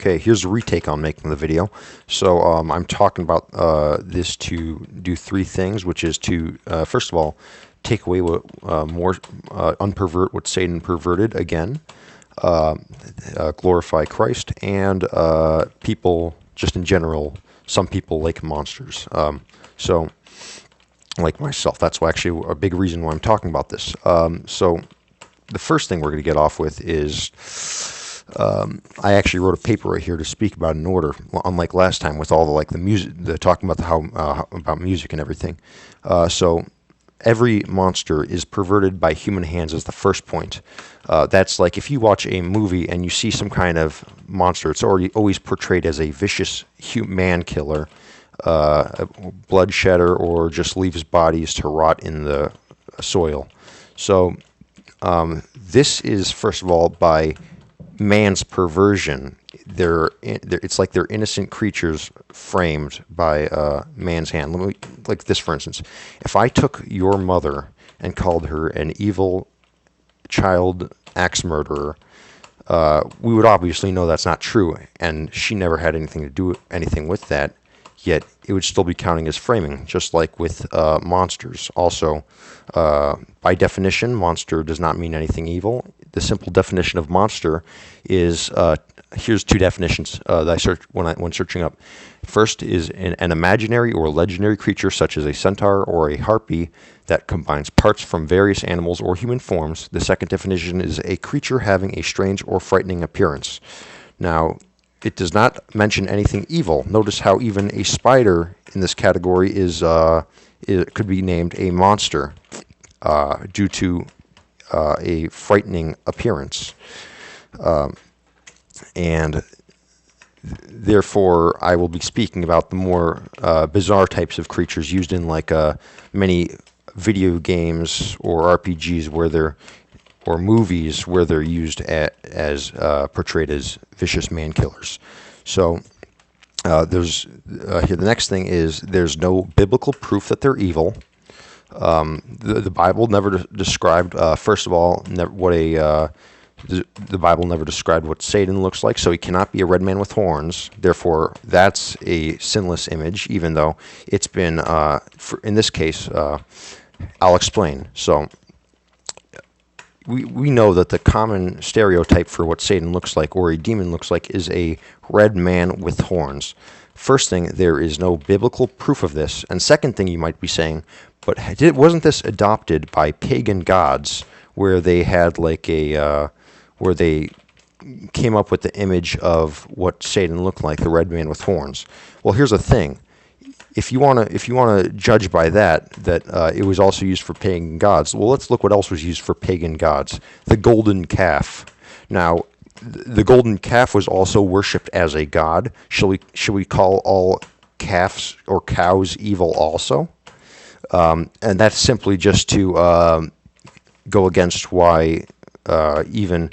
Okay, here's a retake on making the video. So I'm talking about this to do three things, which is to, first of all, take away what unpervert what Satan perverted again, glorify Christ, and people, just in general, some people like monsters. So, like myself, that's actually a big reason why I'm talking about this. So the first thing we're going to get off with is I actually wrote a paper right here to speak about in order, unlike last time with all the music, talking about about music and everything. So every monster is perverted by human hands is the first point. That's like if you watch a movie and you see some kind of monster, it's always portrayed as a vicious man killer, a bloodshedder, or just leaves bodies to rot in the soil. So this is, first of all, by man's perversion. It's like they're innocent creatures framed by man's hand. Like this, for instance. If I took your mother and called her an evil child axe murderer, we would obviously know that's not true, and she never had anything to do anything with that, yet it would still be counting as framing, just like with monsters. Also, by definition, monster does not mean anything evil. The simple definition of monster is, here's two definitions that I searched when searching up. First is an imaginary or legendary creature such as a centaur or a harpy that combines parts from various animals or human forms. The second definition is a creature having a strange or frightening appearance. Now, it does not mention anything evil. Notice how even a spider in this category it could be named a monster due to a frightening appearance. And therefore, I will be speaking about the more bizarre types of creatures used in many video games or RPGs or movies where they're used as portrayed as vicious man killers. So there's here. The next thing is there's no biblical proof that they're evil. The Bible never described. First of all, the Bible never described what Satan looks like, so he cannot be a red man with horns. Therefore, that's a sinless image, even though it's been, in this case, I'll explain. So, we know that the common stereotype for what Satan looks like or a demon looks like is a red man with horns. First thing, there is no biblical proof of this. And second thing you might be saying, but wasn't this adopted by pagan gods where they had where they came up with the image of what Satan looked like, the red man with horns? Well, here's the thing. If you want to judge by that it was also used for pagan gods, well, let's look what else was used for pagan gods. The golden calf. Now, the golden calf was also worshipped as a god. Should we call all calves or cows evil also? And that's simply just to go against why even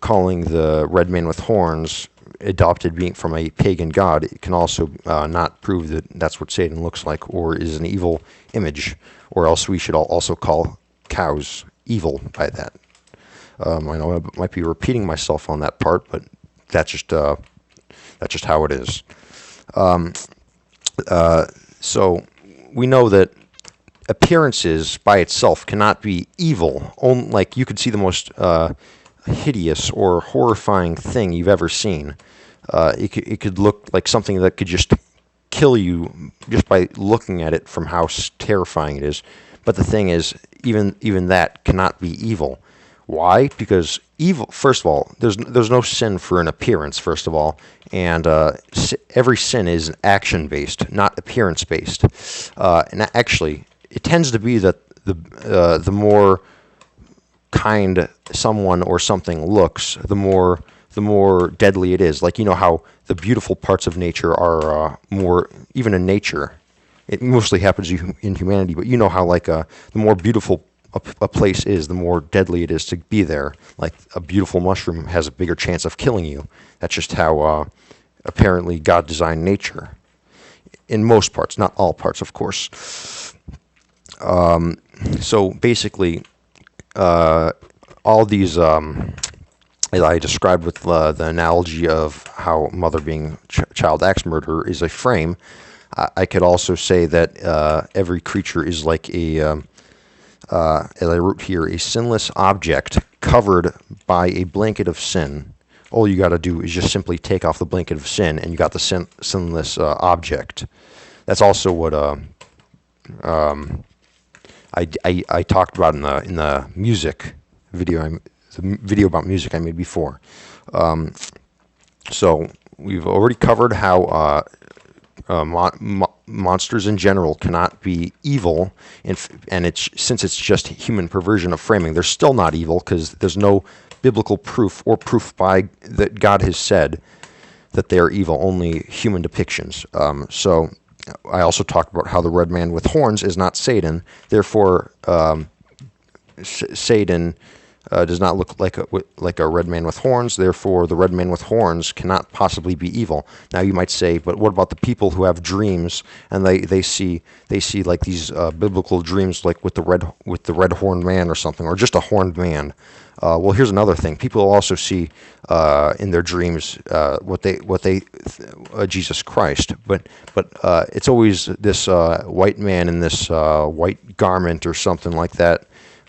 calling the red man with horns adopted being from a pagan god, it can also not prove that that's what Satan looks like or is an evil image, or else we should also call cows evil by that. I know I might be repeating myself on that part, but that's just how it is. So we know that appearances by itself cannot be evil. Like you could see the most hideous or horrifying thing you've ever seen. It could look like something that could just kill you just by looking at it from how terrifying it is. But the thing is, even that cannot be evil. Why? Because evil, first of all, there's no sin for an appearance, first of all, and every sin is action-based, not appearance-based. And actually, it tends to be that the more kind someone or something looks, the more deadly it is. Like, you know how the beautiful parts of nature are more, even in nature, it mostly happens in humanity, but you know how the more beautiful a place is, the more deadly it is to be there. Like a beautiful mushroom has a bigger chance of killing you. That's just how apparently God designed nature. In most parts, not all parts, of course. So basically, all these as I described with the analogy of how mother being child axe murderer is a frame, I could also say that every creature is like as I wrote here, a sinless object covered by a blanket of sin. All you got to do is just simply take off the blanket of sin, and you got the sinless object. That's also what I talked about in the music video. The video about music I made before. So we've already covered how monsters in general cannot be evil, and since it's just human perversion of framing, they're still not evil because there's no biblical proof or proof by that God has said that they are evil. Only human depictions. So I also talked about how the red man with horns is not Satan. Therefore, Satan does not look like a red man with horns. Therefore, the red man with horns cannot possibly be evil. Now, you might say, but what about the people who have dreams and they see like these biblical dreams, like with the red horned man or something, or just a horned man? Well, here's another thing. People also see in their dreams Jesus Christ, but it's always this white man in this white garment or something like that.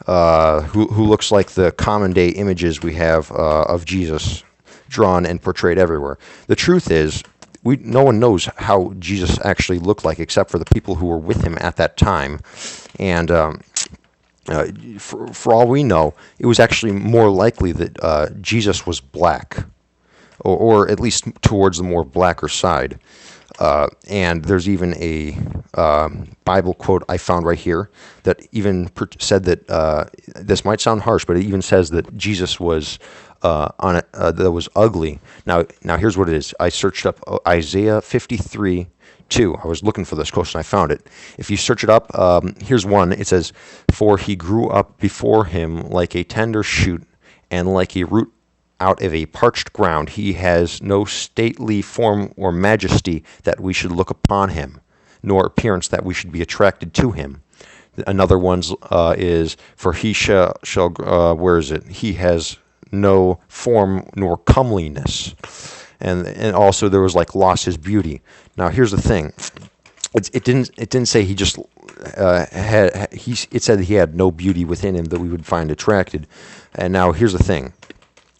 Who looks like the common day images we have of Jesus drawn and portrayed everywhere. The truth is, no one knows how Jesus actually looked like except for the people who were with him at that time. And for all we know, it was actually more likely that Jesus was black, or at least towards the more blacker side. And there's even a Bible quote I found right here that even said that this might sound harsh, but it even says that Jesus was that was ugly. Now here's what it is. I searched up Isaiah 53:2. I was looking for this quote and I found it. If you search it up, here's one. It says, "For he grew up before him like a tender shoot, and like a root out of a parched ground. He has no stately form or majesty that we should look upon him, nor appearance that we should be attracted to him." Another one is, "For he shall where is it? He has no form nor comeliness." And also there was like lost his beauty. Now here's the thing. It didn't say he just it said he had no beauty within him that we would find attracted. And now here's the thing.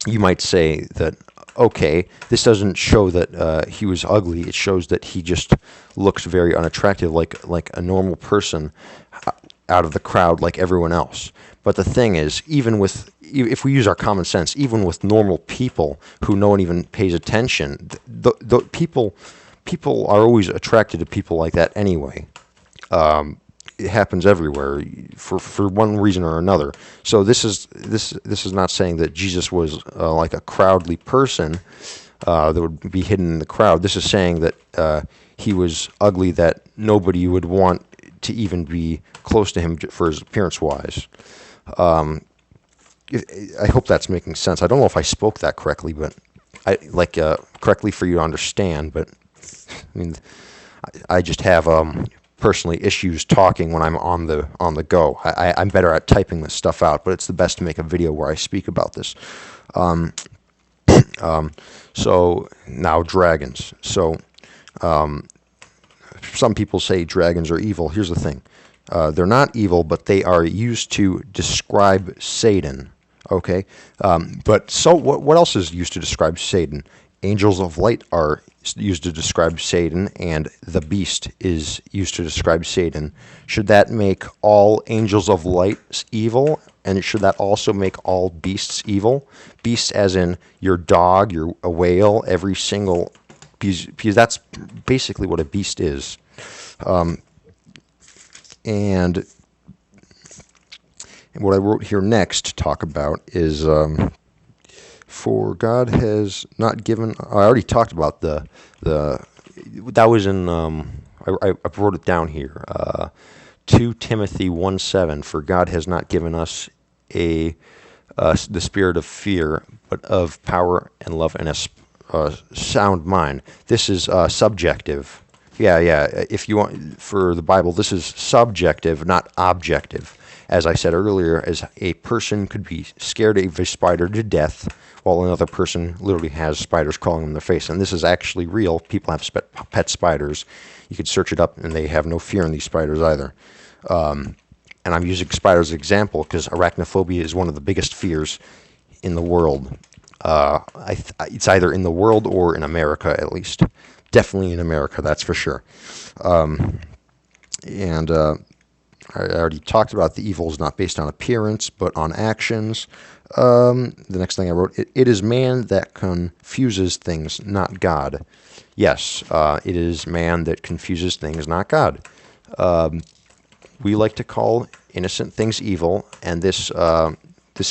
You might say that, okay, this doesn't show that he was ugly. It shows that he just looks very unattractive, like a normal person out of the crowd, like everyone else. But the thing is, if we use our common sense, even with normal people who no one even pays attention, the people are always attracted to people like that anyway. It happens everywhere for one reason or another. So this is not saying that Jesus was like a crowdly person that would be hidden in the crowd. This is saying that he was ugly, that nobody would want to even be close to him for his appearance wise. I hope that's making sense. I don't know if I spoke that correctly, but correctly for you to understand. But I mean, I just have personally issues talking when I'm on the go. I'm better at typing this stuff out, but it's the best to make a video where I speak about this. So now dragons. So some people say dragons are evil. Here's the thing. They're not evil, but they are used to describe Satan. Okay? But so what else is used to describe Satan? Angels of light are used to describe Satan, and the beast is used to describe Satan. Should that make all angels of light evil? And should that also make all beasts evil? Beasts as in your dog, a whale, every single... Because that's basically what a beast is. And what I wrote here next to talk about is... For God has not given... I already talked about that was in... I wrote it down here. 2 Timothy 1:7. For God has not given us the spirit of fear, but of power and love and a sound mind. This is subjective. Yeah. If you want, for the Bible, this is subjective, not objective. as I said earlier, as a person could be scared of a spider to death, while another person literally has spiders crawling in their face. And this is actually real. People have pet spiders. You could search it up, and they have no fear in these spiders either. And I'm using spiders as an example because arachnophobia is one of the biggest fears in the world. It's either in the world or in America, at least. Definitely in America, that's for sure. And I already talked about the evil is not based on appearance, but on actions. The next thing I wrote, it is man that confuses things, not God. Yes, it is man that confuses things, not God. We like to call innocent things evil, and this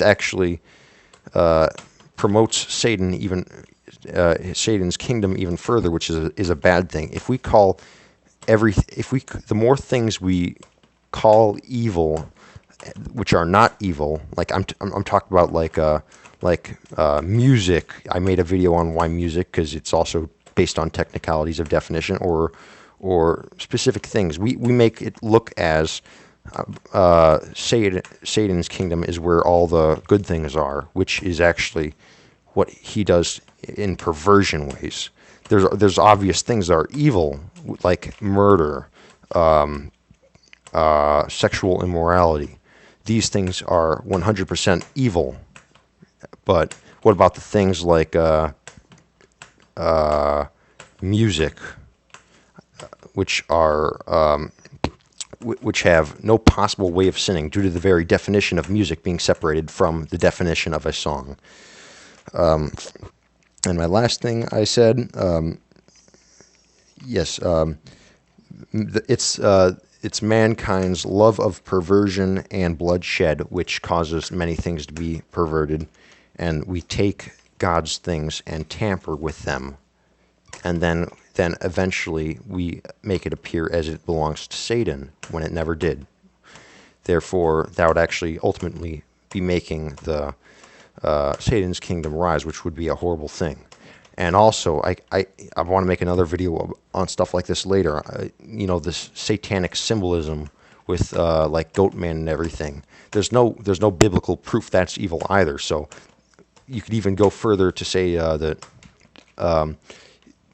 actually promotes Satan Satan's kingdom even further, which is a bad thing. If we call the more things we call evil, which are not evil, like I'm talking about like music. I made a video on why music, because it's also based on technicalities of definition or specific things. We make it look as Satan's kingdom is where all the good things are, which is actually what he does in perversion ways. There's obvious things that are evil, like murder, sexual immorality. These things are 100% evil. But what about the things like music, which have no possible way of sinning due to the very definition of music being separated from the definition of a song? And my last thing I said, yes, it's mankind's love of perversion and bloodshed which causes many things to be perverted, and we take God's things and tamper with them, and then eventually we make it appear as it belongs to Satan when it never did. Therefore, that would actually ultimately be making the Satan's kingdom rise, which would be a horrible thing. And also, I want to make another video on stuff like this later. This satanic symbolism with like goat man and everything. There's no biblical proof that's evil either. So you could even go further to say that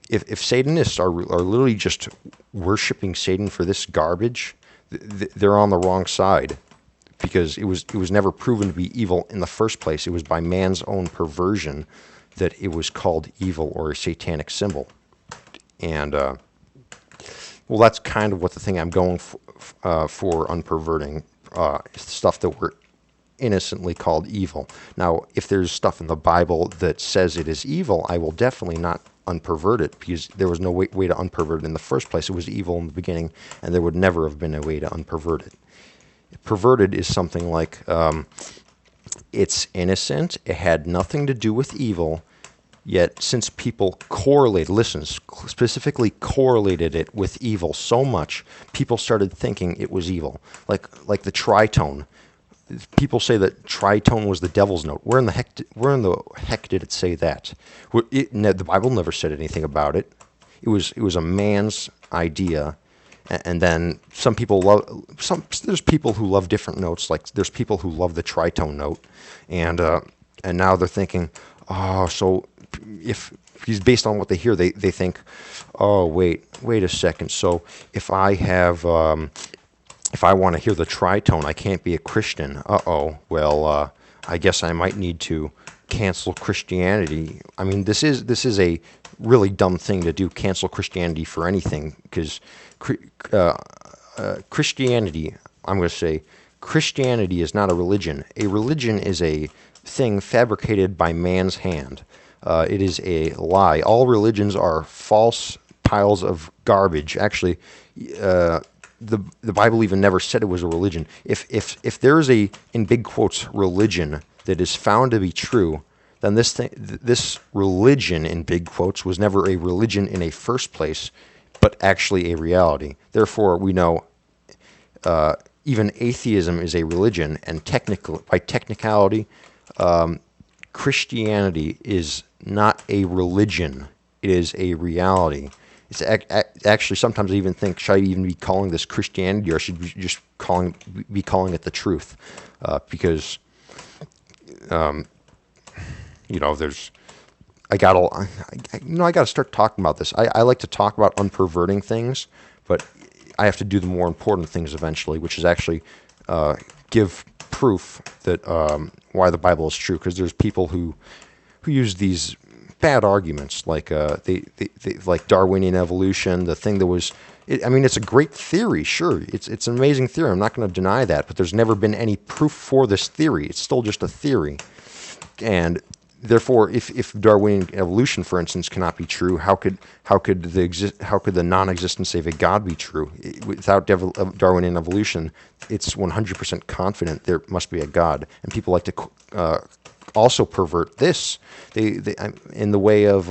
if Satanists are literally just worshiping Satan for this garbage, they're on the wrong side, because it was never proven to be evil in the first place. It was by man's own perversion that it was called evil or a satanic symbol. And well, that's kind of what the thing I'm going for unperverting stuff that were innocently called evil. Now, if there's stuff in the Bible that says it is evil, I will definitely not unpervert it, because there was no way to unpervert it in the first place. It was evil in the beginning, and there would never have been a way to unpervert it. Perverted is something like it's innocent, it had nothing to do with evil, yet since people specifically correlated it with evil so much, people started thinking it was evil. Like the tritone. People say that tritone was the devil's note. Where in the heck did it say that? The Bible never said anything about it. It was a man's idea. And then some people there's people who love different notes. Like there's people who love the tritone note, and now they're thinking, oh, so if he's based on what they hear, they think, oh, wait a second. So if I want to hear the tritone, I can't be a Christian. Well, I guess I might need to cancel Christianity. I mean, this is a really dumb thing to do. Cancel Christianity for anything, because Christianity, I'm going to say, Christianity is not a religion. A religion is a thing fabricated by man's hand. It is a lie. All religions are false piles of garbage. Actually, the Bible even never said it was a religion. If there is a, in big quotes, religion that is found to be true, then this religion, in big quotes, was never a religion in a first place, but actually a reality. Therefore, we know even atheism is a religion, and by technicality, Christianity is not a religion. It is a reality. it's actually sometimes I even think, should I even be calling this Christianity, or should we just be calling it the truth? Because there's I got to start talking about this. I like to talk about unperverting things, but I have to do the more important things eventually, which is actually give proof that why the Bible is true. Because there's people who use these bad arguments, like they like Darwinian evolution, the thing that was. It's a great theory, sure. It's an amazing theory. I'm not going to deny that, but there's never been any proof for this theory. It's still just a theory, and therefore, if Darwinian evolution, for instance, cannot be true, how could the non-existence of a God be true? Without Darwinian evolution, it's 100% confident there must be a God, and people like to also pervert this. They in the way of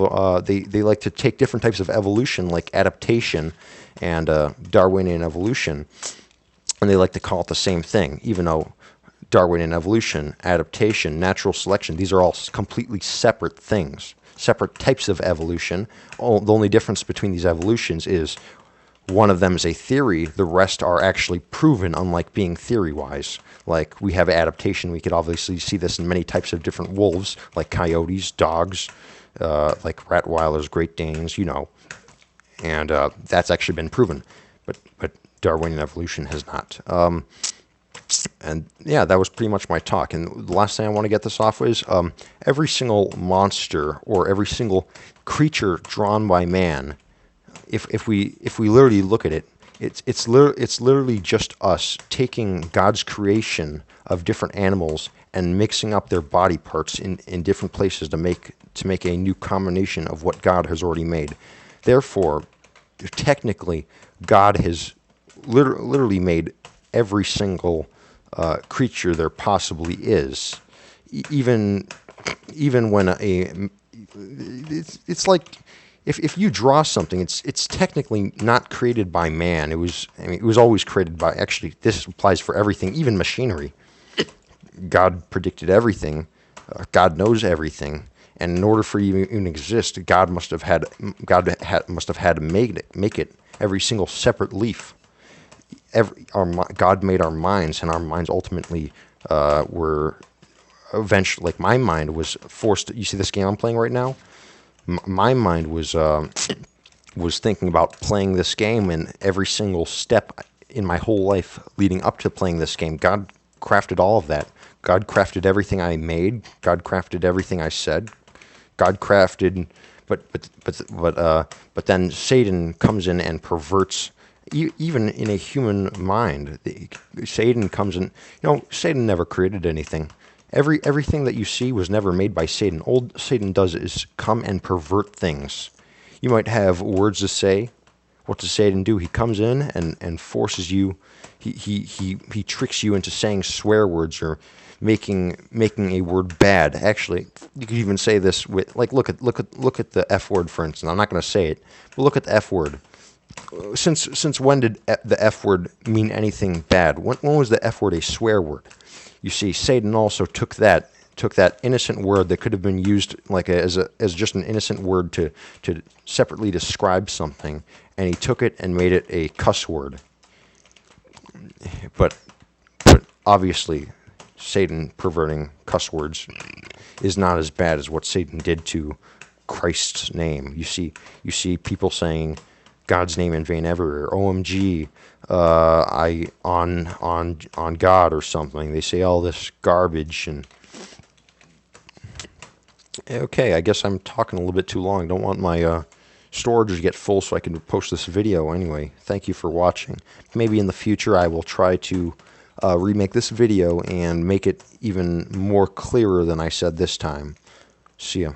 they like to take different types of evolution, like adaptation and Darwinian evolution, and they like to call it the same thing, even though Darwinian evolution, adaptation, natural selection, these are all completely separate things, separate types of evolution. The only difference between these evolutions is one of them is a theory, the rest are actually proven, unlike being theory-wise. Like, we have adaptation, we could obviously see this in many types of different wolves, like coyotes, dogs, like Rottweilers, Great Danes, and that's actually been proven, but Darwinian evolution has not. And yeah, that was pretty much my talk. And the last thing I want to get this off is every single monster or every single creature drawn by man, if we literally look at it, it's literally just us taking God's creation of different animals and mixing up their body parts in different places to make a new combination of what God has already made. Therefore, technically, God has literally made every single creature there possibly is, even when it's like if you draw something, it's technically not created by man. It was always created by, actually, this applies for everything, even machinery. God predicted everything. God knows everything, and in order for you to even exist, God must have had to make it every single separate leaf. God made our minds, and our minds ultimately were eventually, like my mind was forced. You see this game I'm playing right now? My mind was thinking about playing this game, and every single step in my whole life leading up to playing this game, God crafted all of that. God crafted everything I made. God crafted everything I said. God crafted, but then Satan comes in and perverts. Even in a human mind, Satan comes in. Satan never created anything. Everything that you see was never made by Satan. All Satan does is come and pervert things. You might have words to say. What does Satan do? He comes in and forces you. He tricks you into saying swear words or making a word bad. Actually, you could even say this with, like, look at the F word, for instance. I'm not going to say it, but look at the F word. Since when did the F word mean anything bad? When was the F word a swear word? You see, Satan also took that innocent word that could have been used like as just an innocent word to separately describe something, and he took it and made it a cuss word. But obviously, Satan perverting cuss words is not as bad as what Satan did to Christ's name. You see people saying God's name in vain everywhere. OMG, on God or something. They say all this garbage, and okay, I guess I'm talking a little bit too long. Don't want my storage to get full so I can post this video anyway. Thank you for watching. Maybe in the future I will try to remake this video and make it even more clearer than I said this time. See ya.